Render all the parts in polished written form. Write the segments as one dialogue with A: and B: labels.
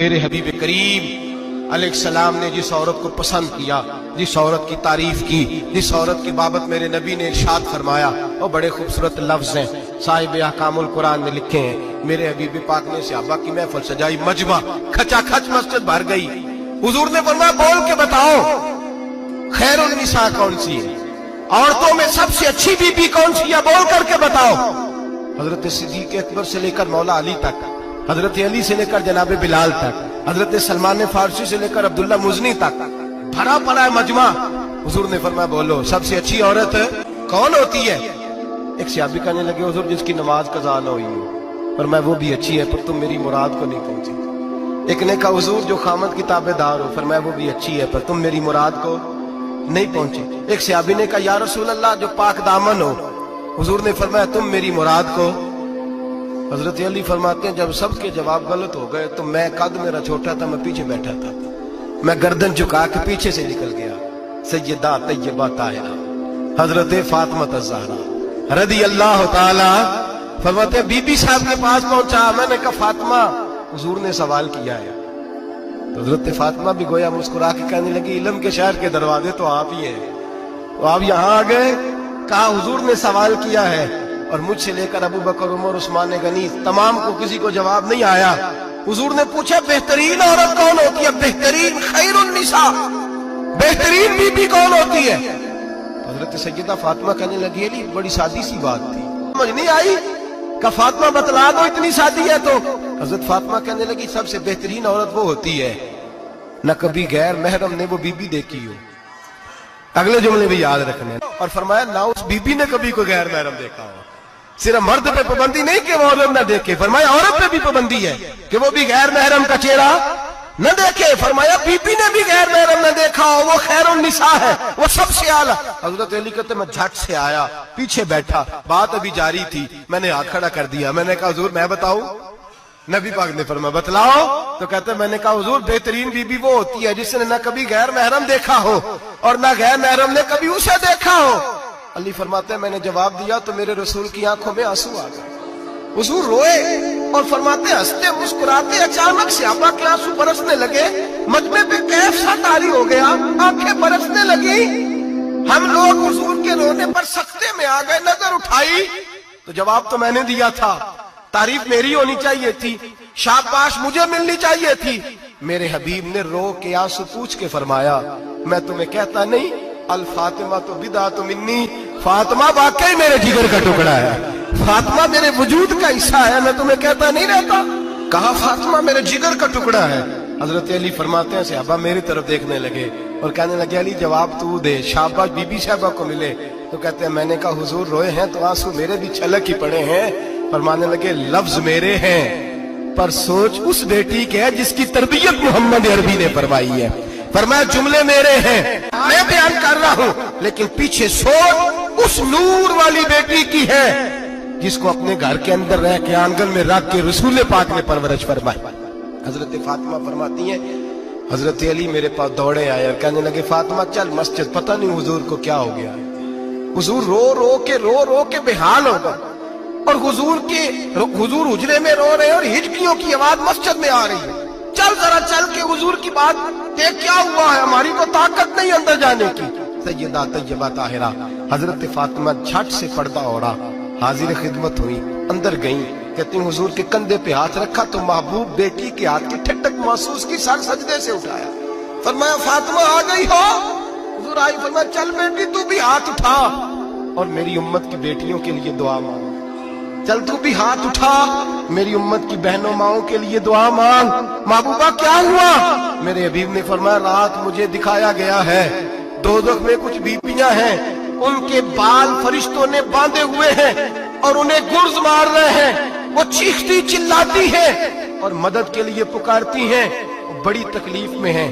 A: میرے حبیب کریم علیہ السلام نے جس عورت کو پسند کیا، جس عورت کی تعریف کی، جس عورت کی بابت میرے نبی نے ارشاد فرمایا، وہ بڑے خوبصورت لفظ ہیں، صاحب احکام القرآن نے لکھے ہیں۔ میرے حبیب پاک نے صحابہ کی محفل سجائی، مجمع کھچا کھچ مسجد بھر گئی۔ حضور نے فرمایا بول کے بتاؤ خیر النساء کون سی ہے، عورتوں میں سب سے اچھی بی بی کون سی ہے، بول کر کے بتاؤ۔ حضرت صدیق اکبر سے لے کر مولا علی تک، حضرت علی سے لے کر جناب بلال تک، حضرت سلمان فارسی سے لے کر عبداللہ مزنی تک بھرا پڑا ہے مجمع۔ حضور نے فرمایا بولو سب سے اچھی عورت کون ہوتی ہے؟ ایک صحابی کہنے لگے حضور جس کی نماز قضا نہ ہوئی ہو، فرمایا وہ بھی اچھی ہے پر تم میری مراد کو نہیں پہنچی۔ ایک نے کہا حضور جو خامد کی تابع دار ہو، فرمایا وہ بھی اچھی ہے پر تم میری مراد کو نہیں پہنچے۔ ایک صحابی نے کہا یا رسول اللہ جو پاک دامن ہو، حضور نے فرمایا تم میری مراد کو۔ حضرت علی فرماتے ہیں جب سب کے جواب غلط ہو گئے تو میں قد میرا چھوٹا تھا، میں پیچھے بیٹھا تھا، میں گردن جھکا کے پیچھے سے نکل گیا۔ سیدہ طیبہ طاہرہ حضرت فاطمہ الزہرا رضی اللہ تعالی فرماتے ہیں بی بی صاحب کے پاس پہنچا، میں نے کہا فاطمہ حضور نے سوال کیا ہے۔ تو حضرت فاطمہ بھی گویا مسکرا کے کہنے لگی علم کے شہر کے دروازے تو آپ ہی ہیں، تو آپ یہاں آ گئے۔ کہا حضور نے سوال کیا ہے اور مجھ سے لے کر ابو بکر عمر عثمان غنی تمام کو کسی کو جواب نہیں آیا۔ حضور نے پوچھا بہترین عورت کون ہوتی ہے، بہترین خیر النساء بہترین بی بی کون ہوتی ہے؟ حضرت سیدہ فاطمہ کہنے لگی علی بڑی سادی سی بات تھی، سمجھ نہیں آئی؟ کہ فاطمہ بتلا دو اتنی سادی ہے تو۔ حضرت فاطمہ کہنے لگی سب سے بہترین عورت وہ ہوتی ہے نہ کبھی غیر محرم نے وہ بی بی دیکھی ہو۔ اگلے جملے بھی یاد رکھنے، اور فرمایا نہ اس بی بی نے کبھی کوئی غیر محرم دیکھا ہو۔ صرف مرد پہ پابندی نہیں کہ وہ عورت نہ دیکھے، فرمایا عورت پہ بھی پابندی ہے کہ وہ بھی غیر محرم کا چہرہ نہ دیکھے۔ فرمایا بی بی نے بھی غیر محرم نہ دیکھا ہو، وہ خیر النساء ہے، وہ سب سے اعلیٰ۔ حضرت علی کہتے میں جھٹ سے آیا، پیچھے بیٹھا، بات ابھی جاری تھی، میں نے ہاتھ کھڑا کر دیا، میں نے کہا حضور میں بتاؤں؟ نبی پاک نے فرمایا بتلاؤ۔ تو کہتے میں نے کہا حضور بہترین بی بی وہ ہوتی ہے جس نے نہ کبھی غیر محرم دیکھا ہو اور نہ غیر محرم نے کبھی اسے دیکھا ہو۔ علی فرماتے ہیں میں نے جواب دیا تو میرے رسول کی آنکھوں میں آنسو آ گئے، حضور روئے اور فرماتے ہنستے مسکراتے اچانک صحابہ کے آنسو برسنے لگے، مجمع پہ کیف سا طاری ہو گیا، آنکھیں برسنے لگی۔ ہم لوگ حضور کے رونے پر سکتے میں آ گئے، نظر اٹھائی تو جواب تو میں نے دیا تھا، تعریف میری ہونی چاہیے تھی، شاباش مجھے ملنی چاہیے تھی۔ میرے حبیب نے رو کے آنسو پوچھ کے فرمایا میں تمہیں کہتا نہیں الفاطمہ تو بدعۃ منی، فاطمہ واقعی میرے جگر کا ٹکڑا ہے، فاطمہ میرے وجود کا حصہ ہے، میں تمہیں کہتا نہیں رہتا؟ کہا فاطمہ میرے جگر کا ٹکڑا ہے۔ حضرت علی فرماتے ہیں صحابہ میری طرف دیکھنے لگے اور کہنے لگے علی جواب تو دے، شاباش بی بی صاحبہ کو ملے۔ تو کہتے ہیں میں نے کہا حضور روئے ہیں تو آنسو میرے بھی چھلک ہی پڑے ہیں۔ فرمانے لگے لفظ میرے ہیں پر سوچ اس بیٹی کے ہے جس کی تربیت محمد عربی نے فرمائی ہے۔ فرمایا جملے میرے ہیں میں بیان کر رہا ہوں لیکن پیچھے سوچ اس نور والی بیٹی کی ہے جس کو اپنے گھر کے اندر رہ کے آنگن میں رکھ کے رسول پاک نے پرورش فرمائی۔ حضرت فاطمہ فرماتی ہیں حضرت علی میرے پاس دوڑے آئے اور کہنے لگے فاطمہ چل مسجد، پتہ نہیں حضور کو کیا ہو گیا۔ حضور رو رو کے بےحال ہو گئے اور حضور حجرے میں رو رہے اور ہچکیوں کی آواز مسجد میں آ رہی ہے، چل ذرا چل کے حضور کی بات دیکھ کیا ہوا ہے، ہماری کو طاقت نہیں اندر جانے کی۔ سیدہ طیبہ طاہرہ حضرت فاطمہ جھٹ سے پردہ اوڑا، حاضر خدمت ہوئی، اندر گئیں، کہتی ہیں حضور کے کندھے پہ ہاتھ رکھا تو محبوب بیٹی کے ہاتھ کی ٹھنڈک محسوس کی، سر سجدے سے اٹھایا، فرمایا فاطمہ آ گئی ہو؟ حضور آئی، فرمایا چل بیٹی تو بھی ہاتھ اٹھا اور میری امت کی بیٹیوں کے لیے دعا مانگ، چل تو بھی ہاتھ اٹھا میری امت کی بہنوں ماؤں کے لیے دعا مانگ۔ محبوبہ کیا ہوا؟ میرے حبیب نے فرمایا رات مجھے دکھایا گیا ہے دوزخ میں کچھ بیبیاں ہیں، ان کے بال فرشتوں نے باندھے ہوئے ہیں اور انہیں گرز مار رہے ہیں، وہ چیختی چلاتی ہیں اور مدد کے لیے پکارتی ہیں، وہ بڑی تکلیف میں ہیں۔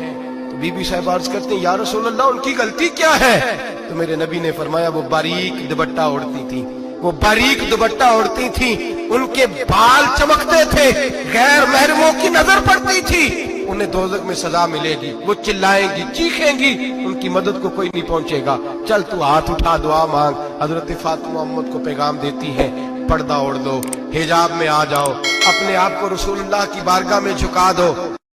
A: تو بی بی صاحب عرض کرتے ہیں یا رسول اللہ ان کی غلطی کیا ہے؟ تو میرے نبی نے فرمایا وہ باریک دوپٹہ اوڑھتی تھی، وہ باریک دوپٹہ اوڑھتی تھی، ان کے بال چمکتے تھے، غیر محرموں کی نظر پڑتی تھی، انہیں دوزخ میں سزا ملے گی، وہ چلائیں گی چیخیں گی، ان کی مدد کو کوئی نہیں پہنچے گا، چل تو ہاتھ اٹھا دعا مانگ۔ حضرت فاطمہ امت کو پیغام دیتی ہیں پردہ اوڑھ دو، حجاب میں آ جاؤ، اپنے آپ کو رسول اللہ کی بارگاہ میں جھکا دو۔